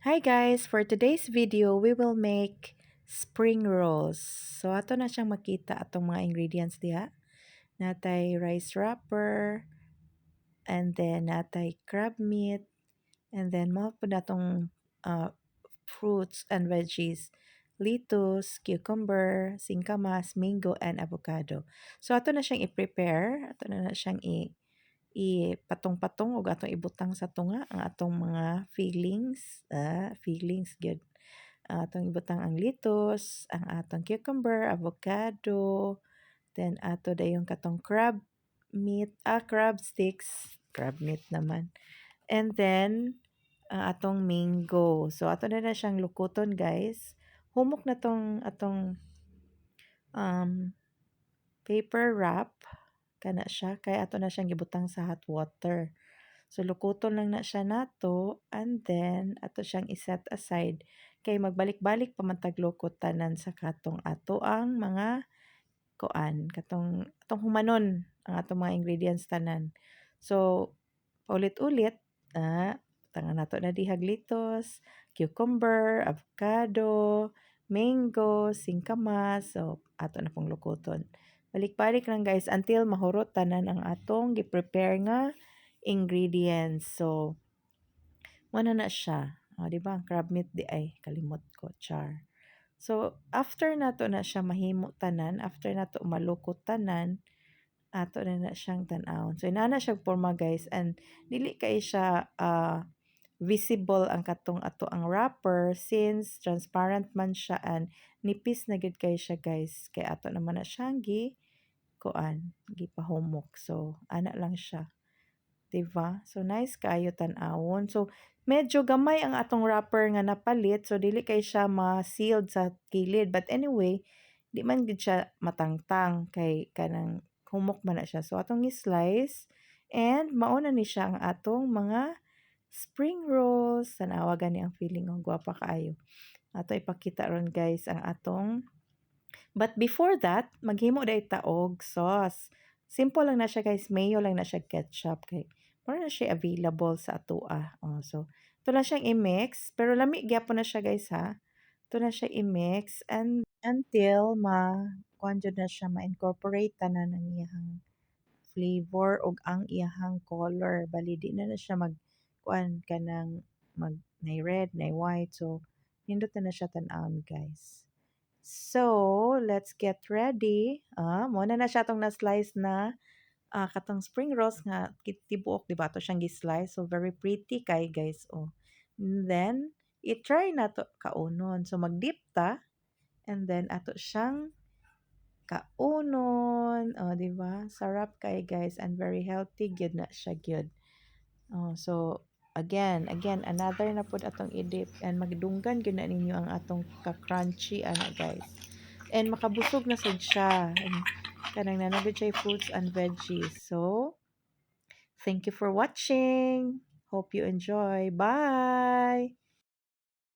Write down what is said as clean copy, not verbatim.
Hi guys, for today's video, we will make spring rolls. So ato na siyang makita atong mga ingredients diha. Natay rice wrapper, and then natay crab meat, and then mo po natong fruits and veggies. Lettuce, cucumber, singkamas, mango, and avocado. So ato na siyang i-prepare, ato na siyang ipatong-patong ug atong ibutang sa tunga ang atong mga fillings gyud. Atong ibutang ang lettuce, ang atong cucumber, avocado, then ato dayon katong crab sticks, crab meat naman. And then atong mango. So ato na siyang lukuton guys. Humok na tong atong um, paper wrap kana siya kay ato na siyang gibutang sa hot water. So, lukuton lang na siya nato and then ato siyang iset aside kay magbalik-balik pa man tag lukot tanan sa katong ato ang mga atong humanon ang atong mga ingredients tanan. So, paulit-ulit, tangan nato na dihag lettuce, cucumber, avocado, mango, singkamas, so ato na pong lukuton. Balik-balik lang guys until mahurot tanan ang atong gi-prepare nga ingredients. So, muna na siya. O, di ba? Ang crab meat di ay kalimot ko, char. So, after nato na siya mahimo tanan, after nato malukot tanan, ato na siyang tan-awon. So, inana siya porma guys and dili kay siya visible ang katong ato ang wrapper since transparent man siya and nipis na gid kay siya guys. Kay ato naman na siyang gipahumok. So, ana lang siya. 'Di ba? So, nice kaayo tan-awon. So, medyo gamay ang atong wrapper nga napalit. So, dili kay siya ma-sealed sa kilid. But anyway, di man gid siya matangtang kay kanang humok man na siya. So, atong i-slice and mauna ni siya ang atong mga spring rolls. Tanawa gani ang feeling ng gwapa kaayo. Ato ipakita ron guys ang atong. But before that, maghimo day taog sauce. Simple lang na siya guys, mayo lang na siya ketchup kay mura na siya available sa atoa. Oh, so ito na siyang i-mix, pero lami gyapon na siya guys ha. Ito na siya i-mix and until kuan jud na siya ma-incorporate tanan ang iyang flavor ug ang iyang color. Bali di na siya mag kuan kanang nay red, nay white. So nindot na siya tan-awon guys. So, let's get ready. Muna na siya itong na-slice na katong spring rolls nga tibuok, di ba? Ito siyang gi-slice. So, very pretty kay guys. Oh. And then, i-try na to kaunon. So, mag-dip ta. And then, ato siyang kaunon. Oh, di ba? Sarap kay guys. And very healthy. Good na siya. Good. Oh, so, again, another na po atong i-dip. And magdunggan gyud na ninyo ang atong ka-crunchy, guys. And makabusog na sad siya. And kanang nanagod siya fruits and veggies. So, thank you for watching. Hope you enjoy. Bye!